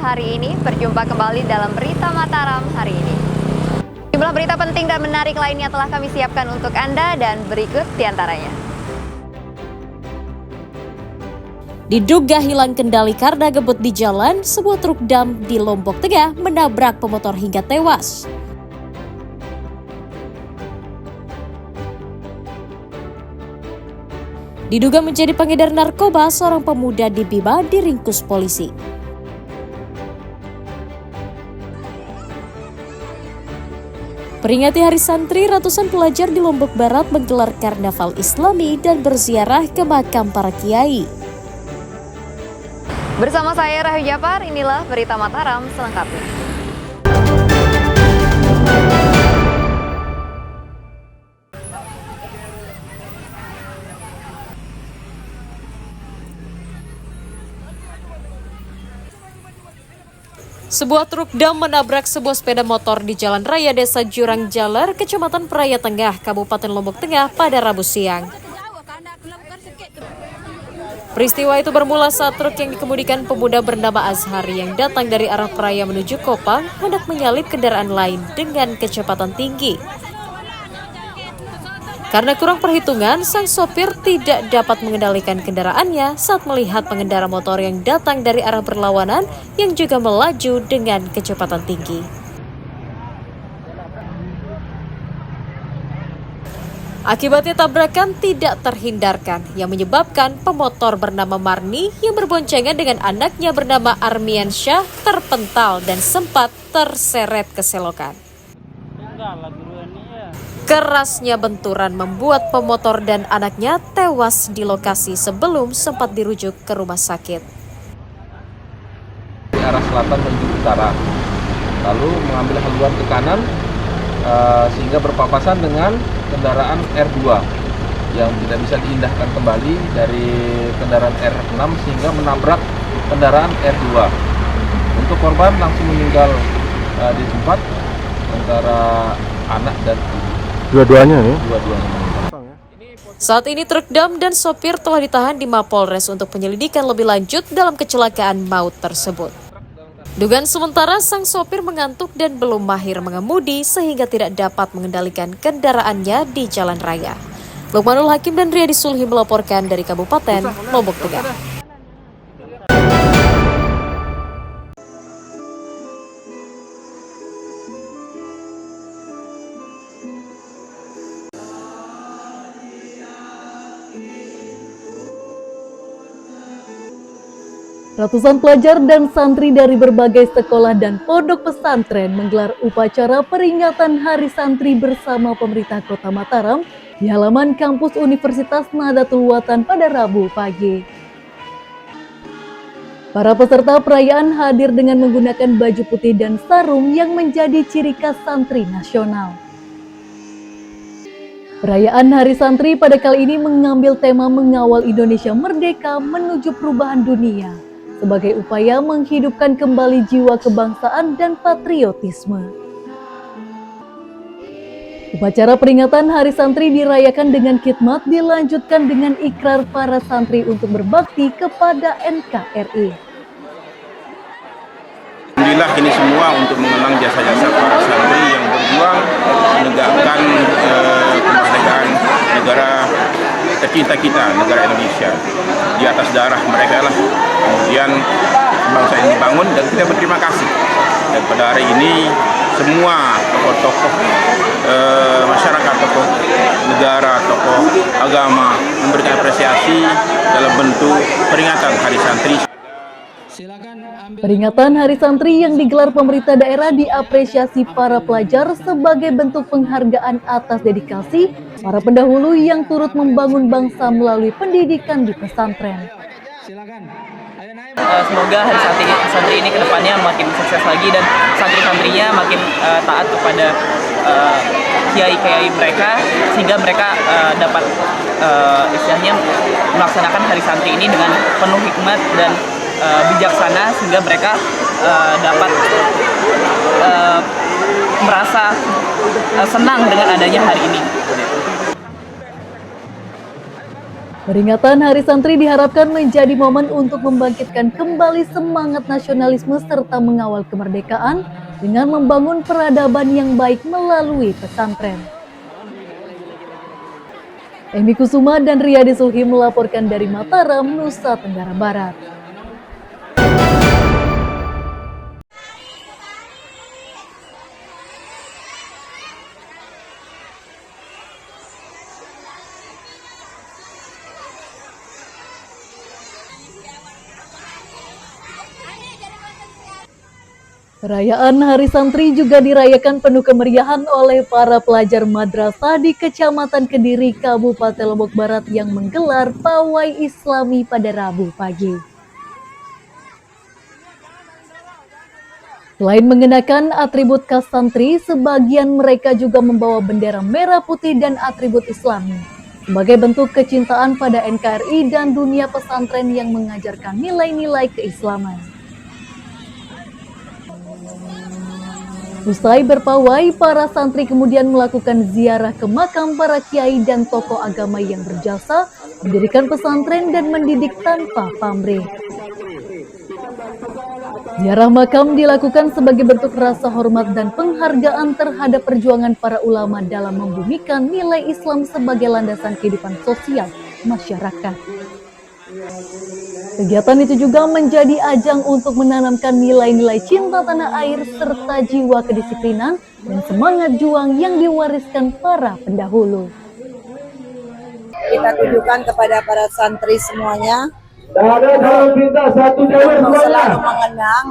hari ini. Berjumpa kembali dalam Berita Mataram hari ini. Jumlah berita penting dan menarik lainnya telah kami siapkan untuk Anda dan berikut diantaranya. Diduga hilang kendali karena ngebut di jalan, sebuah truk dam di Lombok Tengah menabrak pemotor hingga tewas. Diduga menjadi pengedar narkoba, seorang pemuda di Bima diringkus polisi. Peringati Hari Santri, ratusan pelajar di Lombok Barat menggelar karnaval Islami dan berziarah ke makam para kiai. Bersama saya Rahayu Japar, inilah Berita Mataram selengkapnya. Sebuah truk dam menabrak sebuah sepeda motor di Jalan Raya Desa Jurang Jaler, Kecamatan Praia Tengah, Kabupaten Lombok Tengah pada Rabu siang. Peristiwa itu bermula saat truk yang dikemudikan pemuda bernama Azhar yang datang dari arah Praia menuju Kopang hendak menyalip kendaraan lain dengan kecepatan tinggi. Karena kurang perhitungan, sang sopir tidak dapat mengendalikan kendaraannya saat melihat pengendara motor yang datang dari arah berlawanan yang juga melaju dengan kecepatan tinggi. Akibatnya tabrakan tidak terhindarkan yang menyebabkan pemotor bernama Marni yang berboncengan dengan anaknya bernama Armian Syah terpental dan sempat terseret ke selokan. Kerasnya benturan membuat pemotor dan anaknya tewas di lokasi sebelum sempat dirujuk ke rumah sakit. Di arah selatan menuju utara, lalu mengambil haluan ke kanan sehingga berpapasan dengan kendaraan R2 yang tidak bisa diindahkan kembali dari kendaraan R6 sehingga menabrak kendaraan R2. Untuk korban langsung meninggal di tempat antara anak dan ibu. Dua-duanya nih? Dua-duanya. Saat ini truk dam dan sopir telah ditahan di Mapolres untuk penyelidikan lebih lanjut dalam kecelakaan maut tersebut. Dugaan sementara sang sopir mengantuk dan belum mahir mengemudi sehingga tidak dapat mengendalikan kendaraannya di jalan raya. Lukmanul Hakim dan Riyadi Sulhi melaporkan dari Kabupaten Lombok Tengah. Ratusan pelajar dan santri dari berbagai sekolah dan pondok pesantren menggelar upacara peringatan Hari Santri bersama pemerintah Kota Mataram di halaman kampus Universitas Nahdlatul Ulama pada Rabu pagi. Para peserta perayaan hadir dengan menggunakan baju putih dan sarung yang menjadi ciri khas santri nasional. Perayaan Hari Santri pada kali ini mengambil tema mengawal Indonesia merdeka menuju perubahan dunia, sebagai upaya menghidupkan kembali jiwa kebangsaan dan patriotisme. Upacara peringatan Hari Santri dirayakan dengan khidmat dilanjutkan dengan ikrar para santri untuk berbakti kepada NKRI. Alhamdulillah ini semua untuk mengenang jasa-jasa para santri yang berjuang menegakkan kemerdekaan negara tercinta kita, negara Indonesia. Di atas darah mereka lah kemudian bangsa ini dibangun dan kita berterima kasih. Dan pada hari ini semua tokoh-tokoh masyarakat, tokoh negara, tokoh agama memberikan apresiasi dalam bentuk peringatan Hari Santri. Peringatan Hari Santri yang digelar pemerintah daerah diapresiasi para pelajar sebagai bentuk penghargaan atas dedikasi para pendahulu yang turut membangun bangsa melalui pendidikan di pesantren. Semoga Hari Santri ini kedepannya makin sukses lagi dan santri-santrinya makin taat kepada kiai-kiai mereka sehingga mereka dapat istilahnya melaksanakan Hari Santri ini dengan penuh hikmat dan bijaksana sehingga mereka dapat merasa senang dengan adanya hari ini. Peringatan Hari Santri diharapkan menjadi momen untuk membangkitkan kembali semangat nasionalisme serta mengawal kemerdekaan dengan membangun peradaban yang baik melalui pesantren. Emi Kusuma dan Riyadi Sulhi melaporkan dari Mataram, Nusa Tenggara Barat. Perayaan Hari Santri juga dirayakan penuh kemeriahan oleh para pelajar madrasah di Kecamatan Kediri, Kabupaten Lombok Barat yang menggelar pawai Islami pada Rabu pagi. Selain mengenakan atribut khas santri, sebagian mereka juga membawa bendera merah putih dan atribut Islami sebagai bentuk kecintaan pada NKRI dan dunia pesantren yang mengajarkan nilai-nilai keislaman. Usai berpawai, para santri kemudian melakukan ziarah ke makam para kiai dan tokoh agama yang berjasa, mendirikan pesantren dan mendidik tanpa pamrih. Ziarah makam dilakukan sebagai bentuk rasa hormat dan penghargaan terhadap perjuangan para ulama dalam membumikan nilai Islam sebagai landasan kehidupan sosial masyarakat. Kegiatan itu juga menjadi ajang untuk menanamkan nilai-nilai cinta tanah air serta jiwa kedisiplinan dan semangat juang yang diwariskan para pendahulu. Kita tujukan kepada para santri semuanya untuk selalu mengenang,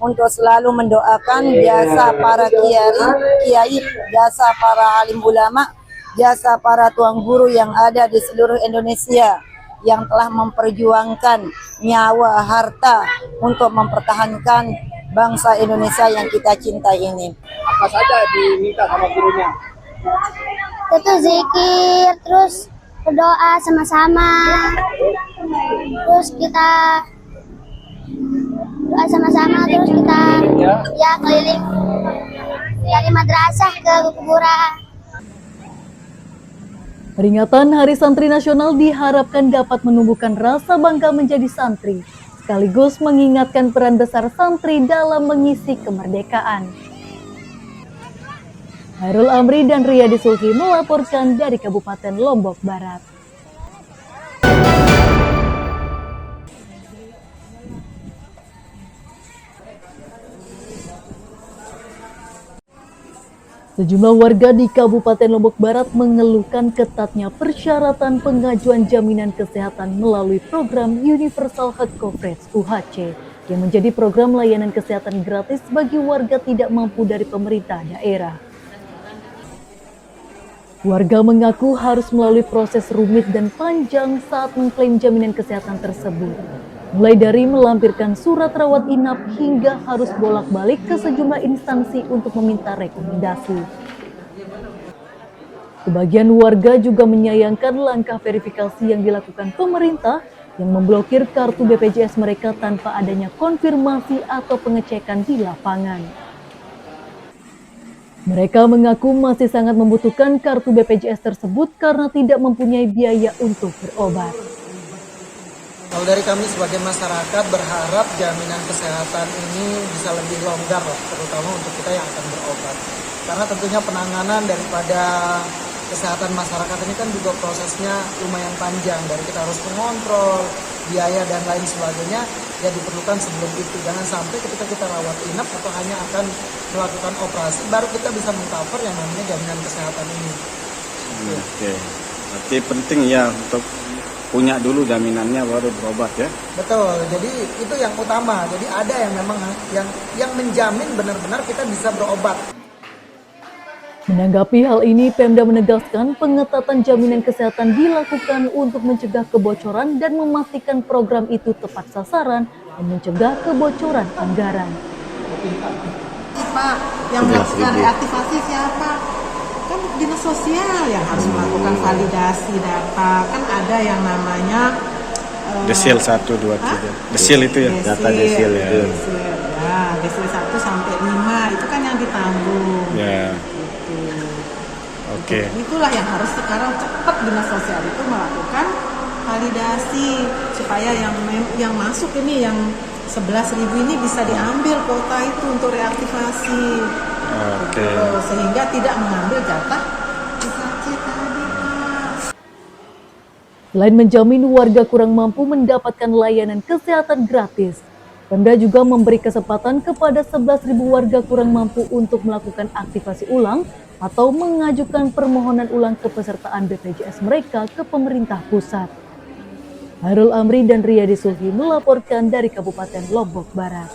untuk selalu mendoakan jasa para kiai, jasa para alim ulama, jasa para tuan guru yang ada di seluruh Indonesia yang telah memperjuangkan nyawa harta untuk mempertahankan bangsa Indonesia yang kita cintai ini. Apa saja diminta sama gurunya? Itu zikir, terus berdoa sama-sama, terus kita doa sama-sama, terus kita ya keliling dari madrasah ke kuburan. Peringatan Hari Santri Nasional diharapkan dapat menumbuhkan rasa bangga menjadi santri, sekaligus mengingatkan peran besar santri dalam mengisi kemerdekaan. Hairul Amri dan Riyadi Sulhi melaporkan dari Kabupaten Lombok Barat. Sejumlah warga di Kabupaten Lombok Barat mengeluhkan ketatnya persyaratan pengajuan jaminan kesehatan melalui program Universal Health Coverage (UHC) yang menjadi program layanan kesehatan gratis bagi warga tidak mampu dari pemerintah daerah. Warga mengaku harus melalui proses rumit dan panjang saat mengklaim jaminan kesehatan tersebut. Mulai dari melampirkan surat rawat inap hingga harus bolak-balik ke sejumlah instansi untuk meminta rekomendasi. Sebagian warga juga menyayangkan langkah verifikasi yang dilakukan pemerintah yang memblokir kartu BPJS mereka tanpa adanya konfirmasi atau pengecekan di lapangan. Mereka mengaku masih sangat membutuhkan kartu BPJS tersebut karena tidak mempunyai biaya untuk berobat. Kalau dari kami sebagai masyarakat berharap jaminan kesehatan ini bisa lebih longgar lah, terutama untuk kita yang akan berobat. Karena tentunya penanganan daripada kesehatan masyarakat ini kan juga prosesnya lumayan panjang. Dari kita harus mengontrol, biaya dan lain sebagainya, ya diperlukan sebelum itu. Jangan sampai ketika kita rawat inap atau hanya akan melakukan operasi, baru kita bisa mengcover yang namanya jaminan kesehatan ini. Oke, berarti penting ya untuk punya dulu jaminannya baru berobat ya. Betul, jadi itu yang utama. Jadi ada yang memang yang menjamin benar-benar kita bisa berobat. Menanggapi hal ini, Pemda menegaskan pengetatan jaminan kesehatan dilakukan untuk mencegah kebocoran dan memastikan program itu tepat sasaran dan mencegah kebocoran anggaran. Pak, yang melakukan reaktivasi siapa? Kan dinas sosial yang harus melakukan validasi data. Kan ada yang namanya Desil 1, 2, 3. Desil itu ya? Data Desil ya. Ya, Desil 1 sampai 5 itu kan yang ditanggung. Ya. Gitu. Oke. Itulah yang harus sekarang cepat dinas sosial itu melakukan validasi supaya yang masuk ini yang 11.000 ini bisa diambil kuota itu untuk reaktivasi. Oke. Sehingga tidak mengambil jatah IKC tadi, Pak. Selain menjamin warga kurang mampu mendapatkan layanan kesehatan gratis, Pemda juga memberi kesempatan kepada 11.000 warga kurang mampu untuk melakukan aktivasi ulang atau mengajukan permohonan ulang kepesertaan BPJS mereka ke pemerintah pusat. Harul Amri dan Riyadi Sulhi melaporkan dari Kabupaten Lombok Barat.